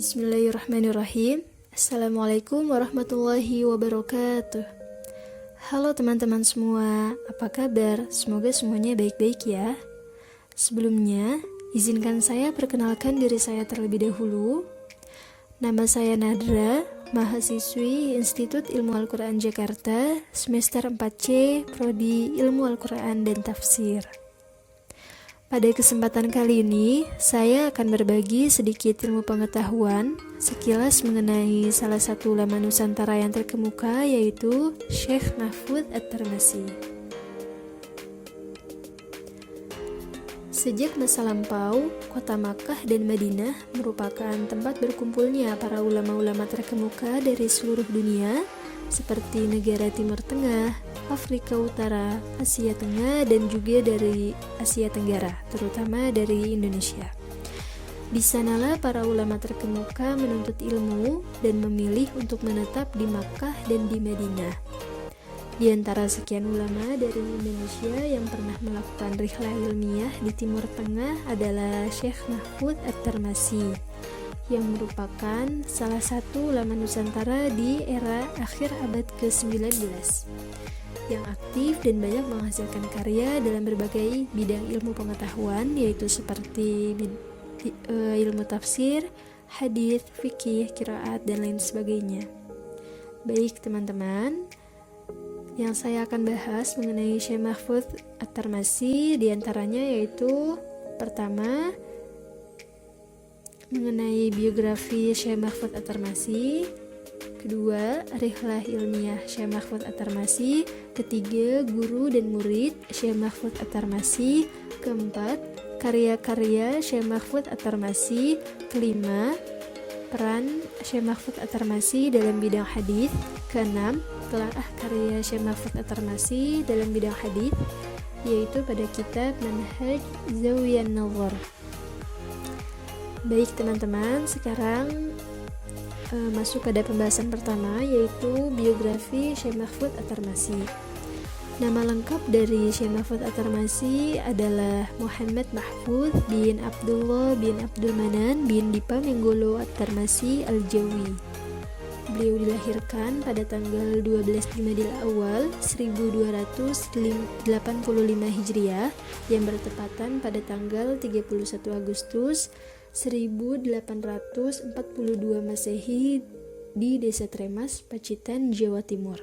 Bismillahirrahmanirrahim. Assalamualaikum warahmatullahi wabarakatuh. Halo teman-teman semua, apa kabar? Semoga semuanya baik-baik ya. Sebelumnya, izinkan saya perkenalkan diri saya terlebih dahulu. Nama saya Nadra, mahasiswi Institut Ilmu Al-Quran Jakarta, semester 4C, Prodi Ilmu Al-Quran dan Tafsir. Pada kesempatan kali ini, saya akan berbagi sedikit ilmu pengetahuan sekilas mengenai salah satu ulama Nusantara yang terkemuka, yaitu Syekh Mahfudz At-Tarmasi. Sejak masa lampau, kota Makkah dan Madinah merupakan tempat berkumpulnya para ulama-ulama terkemuka dari seluruh dunia, seperti negara Timur Tengah, Afrika Utara, Asia Tengah, dan juga dari Asia Tenggara, terutama dari Indonesia. Di sanalah para ulama terkemuka menuntut ilmu dan memilih untuk menetap di Makkah dan di Madinah. Di antara sekian ulama dari Indonesia yang pernah melakukan rihlah ilmiah di Timur Tengah adalah Syekh Mahfudz At-Tarmasi, yang merupakan salah satu ulama Nusantara di era akhir abad ke-19, yang aktif dan banyak menghasilkan karya dalam berbagai bidang ilmu pengetahuan, yaitu seperti ilmu tafsir, hadis, fikih, qiraat, dan lain sebagainya. Baik teman-teman, yang saya akan bahas mengenai Syekh Mahfudz At-Tarmasi diantaranya yaitu pertama, mengenai biografi Syekh Mahfudz At-Tarmasi. Kedua, rihlah ilmiah Syekh Mahfudz At-Tarmasi. Ketiga, guru dan murid Syekh Mahfudz At-Tarmasi. Keempat, karya-karya Syekh Mahfudz At-Tarmasi. Kelima, peran Syekh Mahfudz At-Tarmasi dalam bidang hadis. Keenam, telaah karya Syekh Mahfudz At-Tarmasi dalam bidang hadis, yaitu pada kitab Manhaj Zawiyah Nazar. Baik teman-teman, sekarang masuk pada pembahasan pertama, yaitu biografi Syekh Mahfudz At-Tarmasi. Nama lengkap dari Syekh Mahfudz At-Tarmasi adalah Muhammad Mahfudz bin Abdullah bin Abdul Manan bin Dipa Menggolo At-Tarmasi Al-Jawi. Beliau dilahirkan pada tanggal 12 Jumadil Awal 1285 Hijriah yang bertepatan pada tanggal 31 Agustus 1842 Masehi di Desa Tremas, Pacitan, Jawa Timur.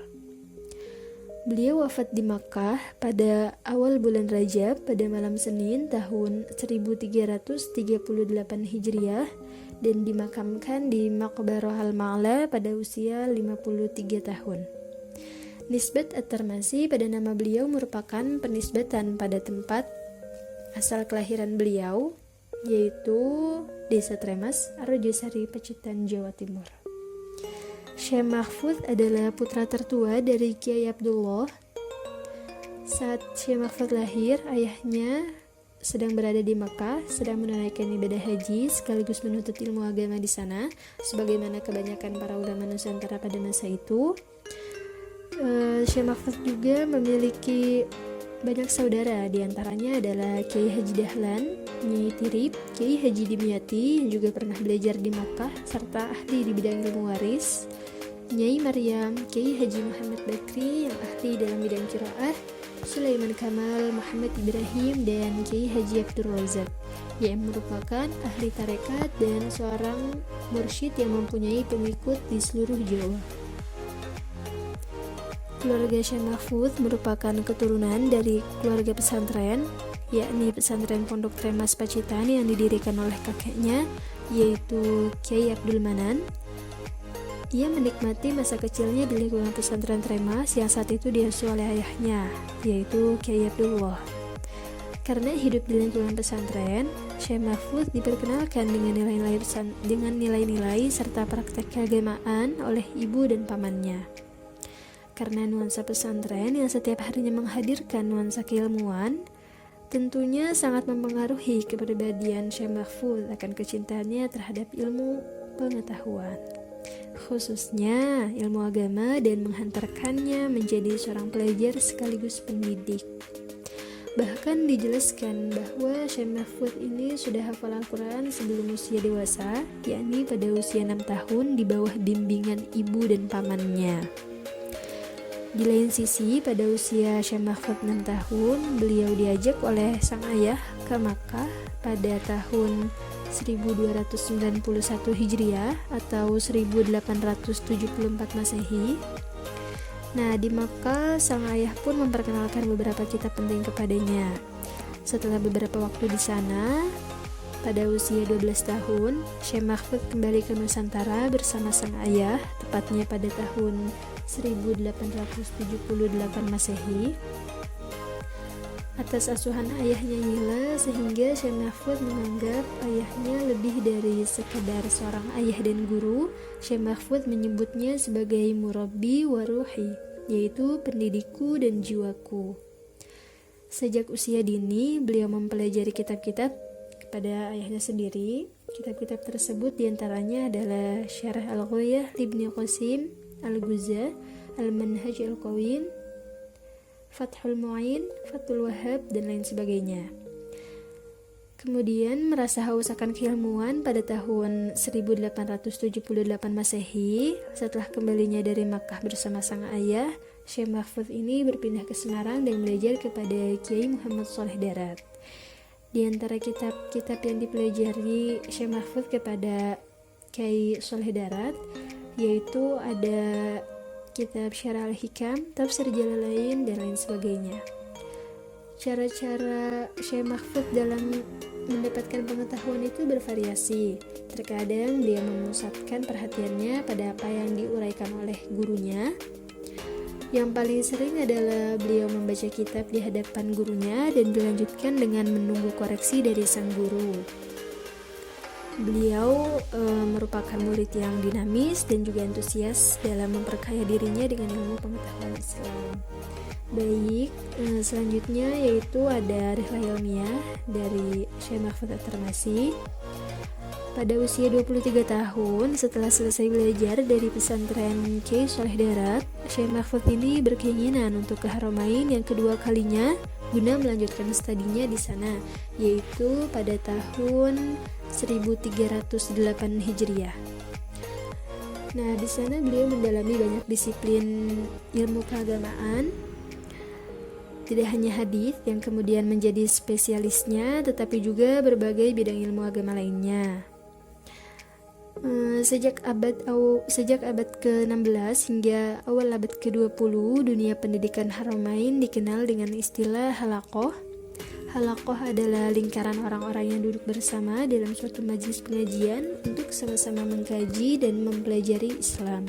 Beliau wafat di Makkah pada awal bulan Rajab pada malam Senin tahun 1338 Hijriah dan dimakamkan di Maqbarah Al-Ma'la pada usia 53 tahun. Nisbat At-Tarmasi pada nama beliau merupakan penisbatan pada tempat asal kelahiran beliau, yaitu Desa Tremas, Arjosari, Pacitan, Jawa Timur. Syekh Mahfudz adalah putra tertua dari Kiai Abdullah. Saat Syekh Mahfudz lahir, ayahnya sedang berada di Makkah, sedang menunaikan ibadah haji sekaligus menuntut ilmu agama di sana, sebagaimana kebanyakan para ulama Nusantara pada masa itu. Syekh Mahfudz juga memiliki banyak saudara, diantaranya adalah Kiai Haji Dahlan, Nyai Tirip, Kiai Haji Dimyati yang juga pernah belajar di Makkah serta ahli di bidang ilmu waris, Nyai Maryam, Kiai Haji Muhammad Bakri yang ahli dalam bidang qiraah, Sulaiman Kamal, Muhammad Ibrahim, dan Kiai Haji Abdul Razak yang merupakan ahli tarekat dan seorang mursyid yang mempunyai pengikut di seluruh Jawa. Keluarga Syekh Mahfudz merupakan keturunan dari keluarga pesantren, yakni pesantren Pondok Tremas Pacitan yang didirikan oleh kakeknya, yaitu Kiai Abdul Manan. Ia menikmati masa kecilnya di lingkungan pesantren Tremas yang saat itu diasuh oleh ayahnya, yaitu Kiai Abdullah. Karena hidup di lingkungan pesantren, Syekh Mahfudz diperkenalkan dengan nilai-nilai serta praktek keagamaan oleh ibu dan pamannya. Karena nuansa pesantren yang setiap harinya menghadirkan nuansa keilmuan, tentunya sangat mempengaruhi kepribadian Syekh Mahfudz akan kecintaannya terhadap ilmu pengetahuan, khususnya ilmu agama, dan menghantarkannya menjadi seorang pelajar sekaligus pendidik. Bahkan dijelaskan bahwa Syekh Mahfud ini sudah hafal Al-Quran sebelum usia dewasa, yakni pada usia 6 tahun di bawah bimbingan ibu dan pamannya. Di lain sisi, pada usia Syekh Mahfud 6 tahun, beliau diajak oleh sang ayah ke Makkah pada tahun 1291 Hijriah atau 1874 Masehi. Nah, di Makkah, sang ayah pun memperkenalkan beberapa kitab penting kepadanya. Setelah beberapa waktu di sana, pada usia 12 tahun, Syekh Mahfud kembali ke Nusantara bersama sang ayah, tepatnya pada tahun 1878 Masehi. Atas asuhan ayahnya inilah sehingga Syekh Mahfud menganggap ayahnya lebih dari sekadar seorang ayah dan guru. Syekh Mahfud menyebutnya sebagai murabbi wa ruhi, yaitu pendidikku dan jiwaku. Sejak usia dini, beliau mempelajari kitab-kitab kepada ayahnya sendiri. Kitab-kitab tersebut diantaranya adalah Syarah Al-Ghayah Ibnu Qasim, Al-Ghuzah, Al-Manhaj Al-Qawim, Fathul Mu'in, Fathul Wahhab, dan lain sebagainya. Kemudian merasa haus akan keilmuan pada tahun 1878 Masehi. Setelah kembalinya dari Makkah bersama sang ayah, Syekh Mahfud ini berpindah ke Semarang dan belajar kepada Kiai Muhammad Shaleh Darat. Di antara kitab-kitab yang dipelajari Syekh Mahfud kepada Kiai Shaleh Darat yaitu ada kitab Syarah Al-Hikam, Tafsir Jalalain, dan lain sebagainya. Cara-cara Syekh Mahfud dalam mendapatkan pengetahuan itu bervariasi. Terkadang dia memusatkan perhatiannya pada apa yang diuraikan oleh gurunya. Yang paling sering adalah beliau membaca kitab di hadapan gurunya dan dilanjutkan dengan menunggu koreksi dari sang guru. Beliau merupakan murid yang dinamis dan juga antusias dalam memperkaya dirinya dengan ilmu pengetahuan Islam. Baik, selanjutnya yaitu ada Rihlah Ilmiah dari Syekh Mahfud At-Tarmasi. Pada usia 23 tahun, setelah selesai belajar dari pesantren Kiai Shaleh Darat, Syekh Mahfud ini berkeinginan untuk ke Haramain yang kedua kalinya guna melanjutkan studinya di sana, yaitu pada tahun 1308 Hijriah. Nah, di sana beliau mendalami banyak disiplin ilmu keagamaan. Tidak hanya hadis yang kemudian menjadi spesialisnya, tetapi juga berbagai bidang ilmu agama lainnya. Sejak abad ke-16 hingga awal abad ke-20, dunia pendidikan Haramain dikenal dengan istilah halaqah. Halaqah adalah lingkaran orang-orang yang duduk bersama dalam suatu majelis pengajian untuk sama-sama mengkaji dan mempelajari Islam.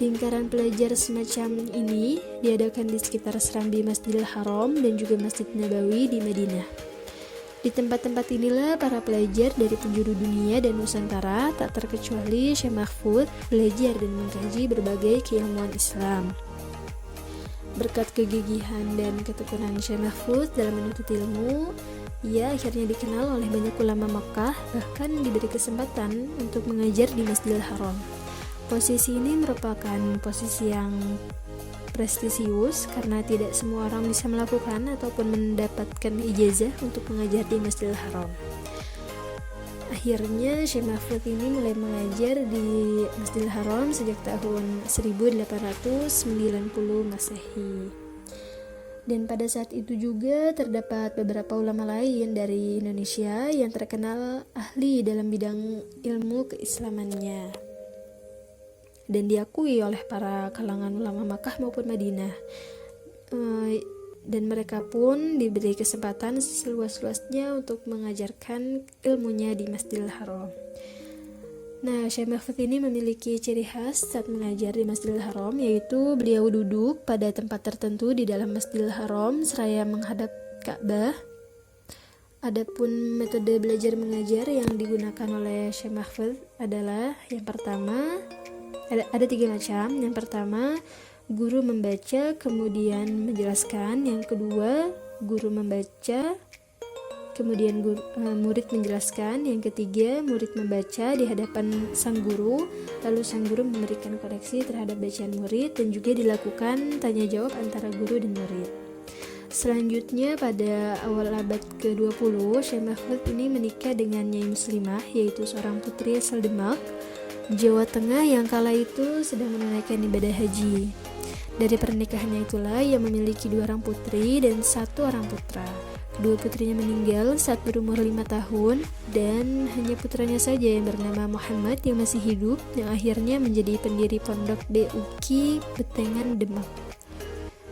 Lingkaran pelajar semacam ini diadakan di sekitar serambi Masjidil Haram dan juga Masjid Nabawi di Madinah. Di tempat-tempat inilah para pelajar dari penjuru dunia dan Nusantara, tak terkecuali Syekh Mahfud, belajar dan mengkaji berbagai keilmuan Islam. Berkat kegigihan dan ketekunan Syekh Mahfud dalam menuntut ilmu, ia akhirnya dikenal oleh banyak ulama Makkah, bahkan diberi kesempatan untuk mengajar di Masjidil Haram. Posisi ini merupakan posisi yang prestisius karena tidak semua orang bisa melakukan ataupun mendapatkan ijazah untuk mengajar di Masjidil Haram. Akhirnya Syekh Mahfud ini mulai mengajar di Masjidil Haram sejak tahun 1890 Masehi. Dan pada saat itu juga terdapat beberapa ulama lain dari Indonesia yang terkenal ahli dalam bidang ilmu keislamannya dan diakui oleh para kalangan ulama Makkah maupun Madinah, dan mereka pun diberi kesempatan seluas-luasnya untuk mengajarkan ilmunya di Masjidil Haram. Nah, Syekh Mahfud ini memiliki ciri khas saat mengajar di Masjidil Haram, yaitu beliau duduk pada tempat tertentu di dalam Masjidil Haram seraya menghadap Ka'bah. Adapun metode belajar mengajar yang digunakan oleh Syekh Mahfud adalah yang pertama, ada 3 macam. Yang pertama, guru membaca kemudian menjelaskan. Yang kedua, guru membaca kemudian murid menjelaskan. Yang ketiga, murid membaca di hadapan sang guru, lalu sang guru memberikan koreksi terhadap bacaan murid dan juga dilakukan tanya jawab antara guru dan murid. Selanjutnya pada awal abad ke-20, Syekh Mahfud ini menikah dengan Nyai Muslimah, yaitu seorang putri asal Demak, Jawa Tengah yang kala itu sedang menunaikan ibadah haji. Dari pernikahannya itulah ia memiliki 2 orang putri dan 1 orang putra. Kedua putrinya meninggal saat berumur 5 tahun dan hanya putranya saja yang bernama Muhammad yang masih hidup, yang akhirnya menjadi pendiri pondok DUQ Betengan Demak.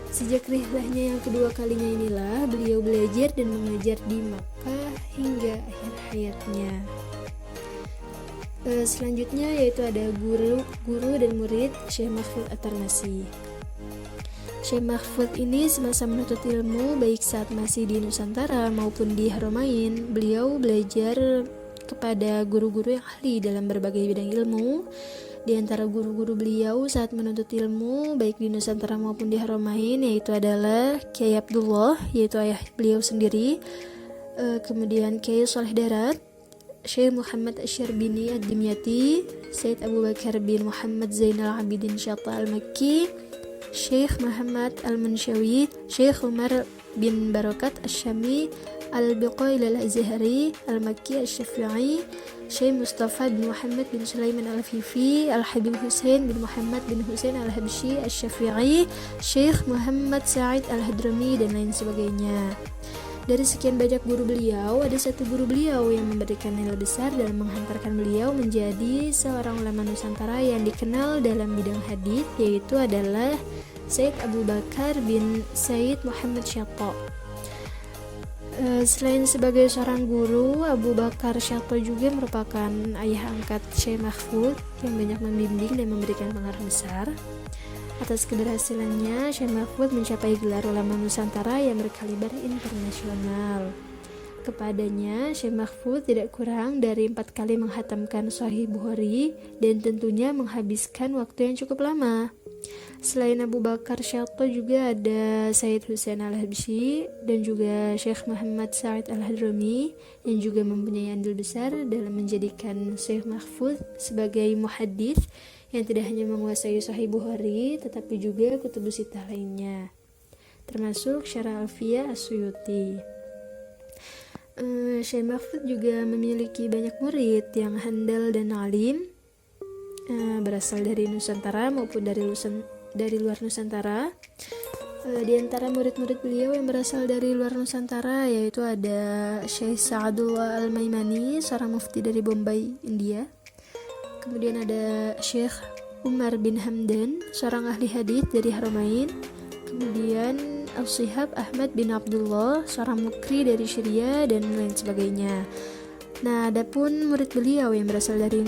Sejak rihlahnya yang kedua kalinya inilah beliau belajar dan mengajar di Makkah hingga akhir hayatnya. Selanjutnya yaitu ada guru dan murid Syekh Mahfud At-Tarmasi. Syekh Mahfud ini semasa menuntut ilmu baik saat masih di Nusantara maupun di Haramain, beliau belajar kepada guru-guru yang ahli dalam berbagai bidang ilmu. Di antara guru-guru beliau saat menuntut ilmu baik di Nusantara maupun di Haramain yaitu adalah Kiai Abdullah, yaitu ayah beliau sendiri, kemudian Kiai Saleh Darat, Syekh Muhammad Asyarbini Ad-Dimyati, Said Abu Bakar bin Muhammad Zainal Abidin Syatta Al-Makki, Syekh Muhammad Al-Manshawi, Syekh Umar bin Barakat Asyami, Al-Biqail Al-Azhari, Al-Makki Al-Syafi'i, Syekh Mustafa bin Muhammad bin Sulaiman Al-Fifi, Al-Habib Hussein bin Muhammad bin Hussein Al-Habsyi Al-Syafi'i, Syekh Muhammad Sa'id Al-Hadrami, dan lain sebagainya. Dari sekian banyak guru beliau, ada 1 guru beliau yang memberikan nilai besar dalam menghantarkan beliau menjadi seorang ulama Nusantara yang dikenal dalam bidang hadis, yaitu adalah Said Abu Bakar bin Said Muhammad Syatta. Selain sebagai seorang guru, Abu Bakar Syatta juga merupakan ayah angkat Syekh Mahfud yang banyak membimbing dan memberikan pengaruh besar. Atas keberhasilannya, Syekh Mahfud mencapai gelar ulama Nusantara yang berkaliber internasional. Kepadanya, Syekh Mahfud tidak kurang dari 4 kali menghatamkan Sahih Bukhari dan tentunya menghabiskan waktu yang cukup lama. Selain Abu Bakar Syatta juga ada Said Husain Al-Habsyi dan juga Syekh Muhammad Sa'id Al-Hadrami yang juga mempunyai andil besar dalam menjadikan Syekh Mahfud sebagai muhaddits yang tidak hanya menguasai Sahih Bukhari tetapi juga kutubus sittah lainnya, termasuk Syarah Alfiyah As-Suyuti. Syekh Mahfud juga memiliki banyak murid yang handal dan alim, berasal dari Nusantara maupun dari luar Nusantara. Di antara murid-murid beliau yang berasal dari luar Nusantara yaitu ada Syekh Sa'adullah Al-Maimani, seorang mufti dari Bombay, India. Kemudian ada Syekh Umar bin Hamdan, seorang ahli hadis dari Haramain. Kemudian Al-Shihab Ahmad bin Abdullah, seorang mukri dari Syria, dan lain sebagainya. Nah, adapun murid beliau yang berasal dari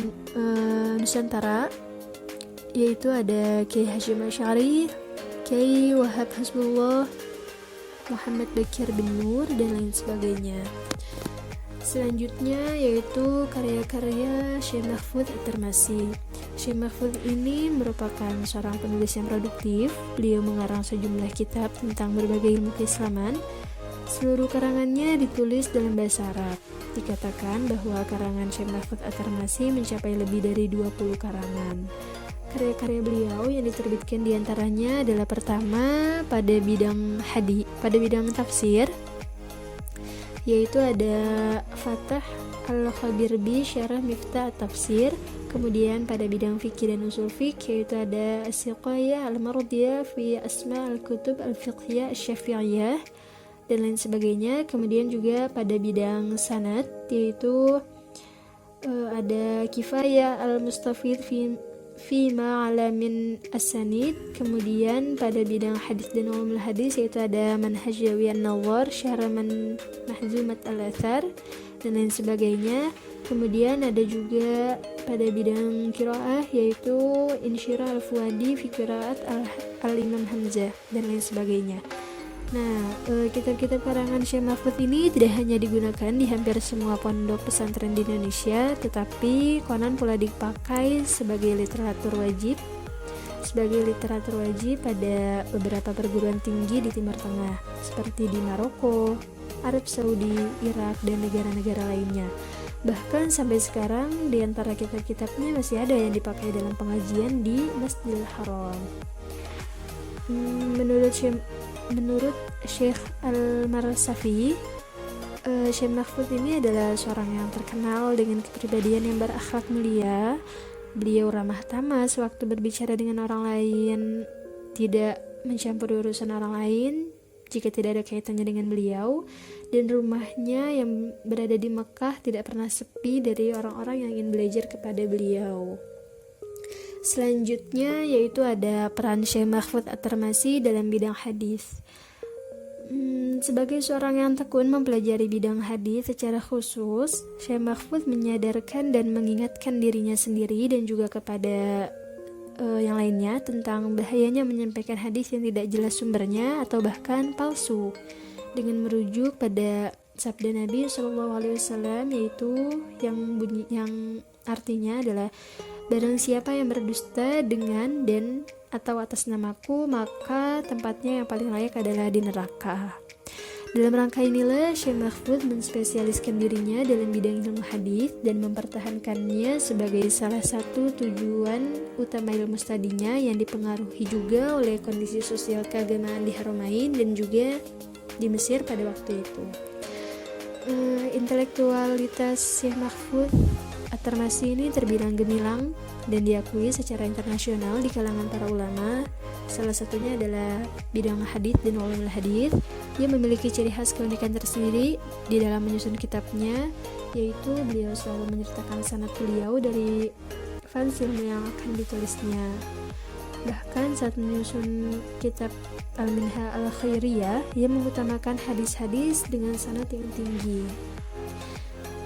Nusantara yaitu ada Kiai Hashim Asy'ari, Kiai Wahab Hasbullah, Muhammad Bakir bin Nur, dan lain sebagainya. Selanjutnya yaitu karya-karya Syekh Mahfud At-Tarmasi. Syekh Mahfud ini merupakan seorang penulis yang produktif. Beliau mengarang sejumlah kitab tentang berbagai ilmu keislaman. Seluruh karangannya ditulis dalam bahasa Arab. Dikatakan bahwa karangan Syekh Mahfud At-Tarmasi mencapai lebih dari 20 karangan. Karya-karya beliau yang diterbitkan diantaranya adalah pertama pada bidang tafsir, yaitu ada Fathah Al-Khabir bi Syarah Miftah At-Tafsir. Kemudian pada bidang fikih dan usul fikih yaitu ada As-Siqayah Al-Mardiyah fi Asma' Al-Kutub Al-Fiqhiyah Asy-Syafi'iyah, dan lain sebagainya. Kemudian juga pada bidang sanad yaitu ada Kifayah Al-Mustafid fi ma'alamin as-sanid. Kemudian pada bidang hadis dan ulumul hadis yaitu ada Manhaj Jawi An-Nawwar, Syarah Mahzumat Al-Athar, dan lain sebagainya. Kemudian ada juga pada bidang qiraah yaitu Insyirah Al-Fuadi fi Qiraat Al-Imam Hamzah, dan lain sebagainya. Nah, kitab-kitab karangan Syekh Mahfud ini tidak hanya digunakan di hampir semua pondok pesantren di Indonesia, tetapi konon pula dipakai sebagai literatur wajib pada beberapa perguruan tinggi di Timur Tengah, seperti di Maroko, Arab Saudi, Irak, dan negara-negara lainnya. Bahkan sampai sekarang di antara kitab-kitabnya masih ada yang dipakai dalam pengajian di Masjidil Haram. menurut Syekh Al-Marsafi, Syekh Mahfudz ini adalah seorang yang terkenal dengan kepribadian yang berakhlak mulia. Beliau ramah tamah sewaktu berbicara dengan orang lain, tidak mencampuri urusan orang lain jika tidak ada kaitannya dengan beliau, dan rumahnya yang berada di Mekah tidak pernah sepi dari orang-orang yang ingin belajar kepada beliau. Selanjutnya yaitu ada peran Syekh Mahfudz At-Tirmizi dalam bidang hadis. Sebagai seorang yang tekun mempelajari bidang hadis secara khusus, Syekh Mahfudz menyadarkan dan mengingatkan dirinya sendiri dan juga kepada yang lainnya tentang bahayanya menyampaikan hadis yang tidak jelas sumbernya atau bahkan palsu, dengan merujuk pada sabda Nabi SAW, yaitu yang artinya adalah, barang siapa yang berdusta dengan dan atau atas namaku, maka tempatnya yang paling layak adalah di neraka. Dalam rangka inilah Syekh Mahfudz menspesialiskan dirinya dalam bidang ilmu hadis dan mempertahankannya sebagai salah satu tujuan utama ilmu studinya, yang dipengaruhi juga oleh kondisi sosial keagamaan di Haramain dan juga di Mesir pada waktu itu. Intelektualitas Syekh Mahfudz At-Tirmizi ini terbilang gemilang dan diakui secara internasional di kalangan para ulama. Salah satunya adalah bidang hadis dan ulumul hadis. Ia memiliki ciri khas keunikan tersendiri di dalam menyusun kitabnya, yaitu beliau selalu menyertakan sanad beliau dari fans ilmu yang akan ditulisnya. Bahkan saat menyusun kitab Al-Minha Al-Khairiyah, ia mengutamakan hadis-hadis dengan sanad yang tinggi.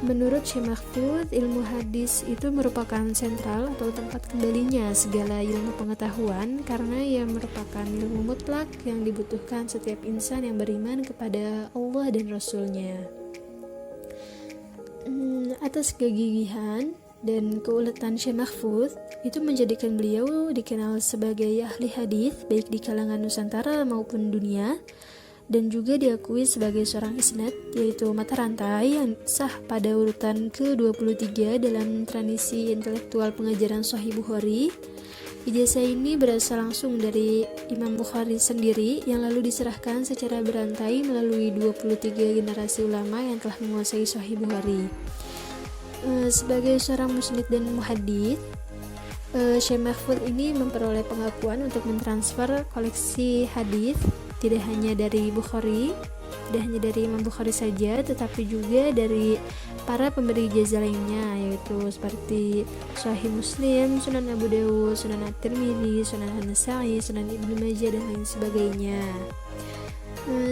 Menurut Syekh Mahfudz, ilmu hadis itu merupakan sentral atau tempat kembalinya segala ilmu pengetahuan, karena ia merupakan ilmu mutlak yang dibutuhkan setiap insan yang beriman kepada Allah dan Rasul-Nya. Atas kegigihan dan keuletan Syekh Mahfudz itu menjadikan beliau dikenal sebagai ahli hadis baik di kalangan Nusantara maupun dunia, dan juga diakui sebagai seorang isnad, yaitu mata rantai yang sah pada urutan ke-23 dalam tradisi intelektual pengajaran Sahih Bukhari. Ijazah ini berasal langsung dari Imam Bukhari sendiri yang lalu diserahkan secara berantai melalui 23 generasi ulama yang telah menguasai Sahih Bukhari. Sebagai seorang musnid dan muhaddits, Syekh Mahfudz ini memperoleh pengakuan untuk mentransfer koleksi hadis tidak hanya dari Bukhari, tidak hanya dari Imam Bukhari saja, tetapi juga dari para pemberi ijazah lainnya, yaitu seperti Sahih Muslim, Sunan Abu Dawud, Sunan At-Tirmidzi, Sunan An-Nasa'i, Sunan Ibnu Majah, dan lain sebagainya.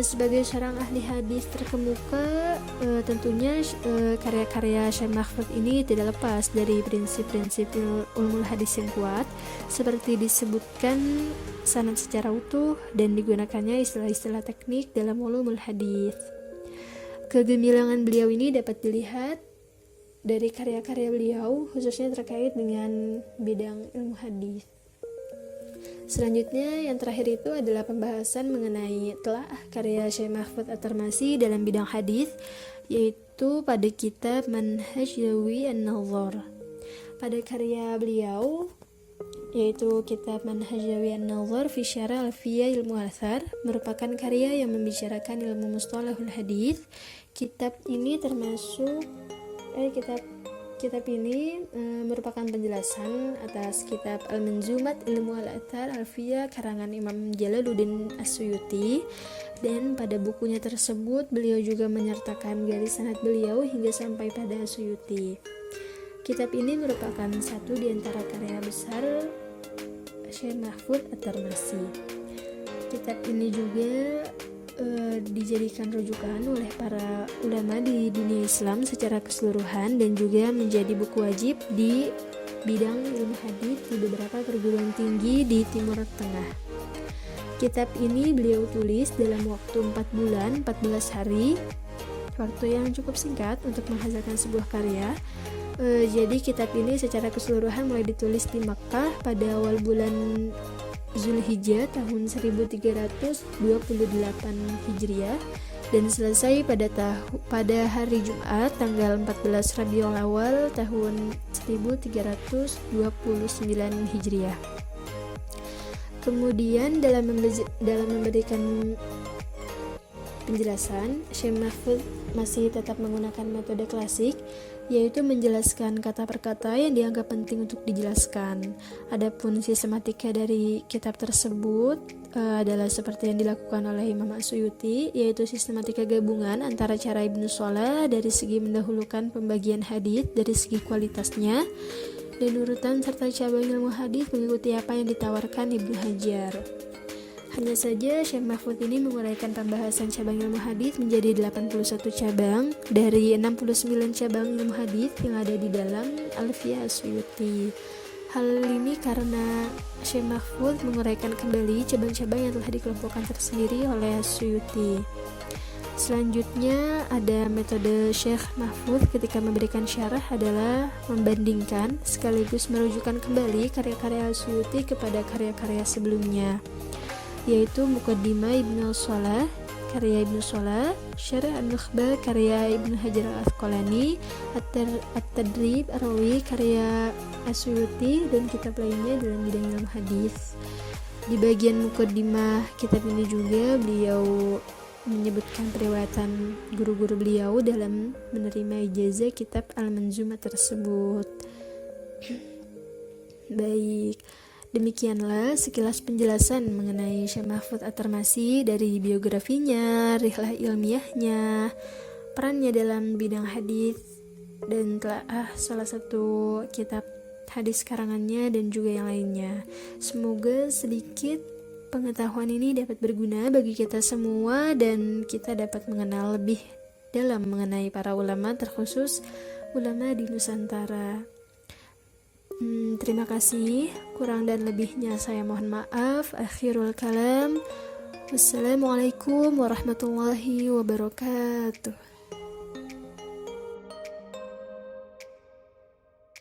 Sebagai seorang ahli hadis terkemuka, tentunya karya-karya Syekh Mahfudz ini tidak lepas dari prinsip-prinsip ulumul hadis yang kuat, seperti disebutkan sanad secara utuh dan digunakannya istilah-istilah teknik dalam ulumul hadis. Kegemilangan beliau ini dapat dilihat dari karya-karya beliau, khususnya terkait dengan bidang ilmu hadis. Selanjutnya yang terakhir itu adalah pembahasan mengenai telaah karya Syekh Mahfudz At-Tirmizi dalam bidang hadis, yaitu pada kitab Manhaj Zawi An-Nazar. Pada karya beliau yaitu kitab Manhaj Zawi An-Nazar fi Syarah Alfiyah Ilmu Athar, merupakan karya yang membicarakan ilmu mustalahul hadis. Kitab ini merupakan penjelasan atas kitab Al-Manzumat Ilmu Al-Athar Alfiyah karangan Imam Jalaluddin As-Suyuti, dan pada bukunya tersebut beliau juga menyertakan garis sanad beliau hingga sampai pada As-Suyuti. Kitab ini merupakan satu di antara karya besar Syekh Mahfudz At-Tirmizi. Kitab ini juga dijadikan rujukan oleh para ulama di dunia Islam secara keseluruhan dan juga menjadi buku wajib di bidang ilmu hadis di beberapa perguruan tinggi di Timur Tengah. Kitab ini beliau tulis dalam waktu 4 bulan 14 hari, waktu yang cukup singkat untuk menghasilkan sebuah karya. Jadi kitab ini secara keseluruhan mulai ditulis di Makkah pada awal bulan Zulhijjah tahun 1328 Hijriah dan selesai pada hari Jumat tanggal 14 Rabiul Awal tahun 1329 Hijriah. Kemudian dalam memberikan penjelasan, Syekh Mahfudz masih tetap menggunakan metode klasik, yaitu menjelaskan kata per kata yang dianggap penting untuk dijelaskan. Adapun sistematika dari kitab tersebut adalah seperti yang dilakukan oleh Imam As-Suyuti, yaitu sistematika gabungan antara cara Ibnu Shalah dari segi mendahulukan pembagian hadits dari segi kualitasnya, dan urutan serta cabang ilmu hadits mengikuti apa yang ditawarkan Ibnu Hajar. Hanya saja Syekh Mahfudz ini menguraikan pembahasan cabang ilmu hadits menjadi 81 cabang dari 69 cabang ilmu hadits yang ada di dalam Alfiyah As-Suyuti. Hal ini karena Syekh Mahfudz menguraikan kembali cabang-cabang yang telah dikelompokkan tersendiri oleh As-Suyuti. Selanjutnya ada metode Syekh Mahfudz ketika memberikan syarah adalah membandingkan sekaligus merujukan kembali karya-karya As-Suyuti kepada karya-karya sebelumnya, yaitu Muqaddimah Ibnu Shalah karya Ibnu Shalah, Syarah An-Nukhbah karya Ibnu Hajar Al-Asqalani, At-Tadrib Ar-Rawi karya As-Suyuti, dan kitab lainnya dalam bidang ilmu hadis. Di bagian Muqaddimah kitab ini juga beliau menyebutkan periwayatan guru-guru beliau dalam menerima ijazah kitab Al-Manzumah tersebut. Baik, demikianlah sekilas penjelasan mengenai Syekh Mahfudz At-Tirmidzi, dari biografinya, rihlah ilmiahnya, perannya dalam bidang hadis, dan telah salah satu kitab hadis karangannya, dan juga yang lainnya. Semoga sedikit pengetahuan ini dapat berguna bagi kita semua dan kita dapat mengenal lebih dalam mengenai para ulama, terkhusus ulama di Nusantara. Terima kasih, kurang dan lebihnya saya mohon maaf. Akhirul kalam, wassalamualaikum warahmatullahi wabarakatuh.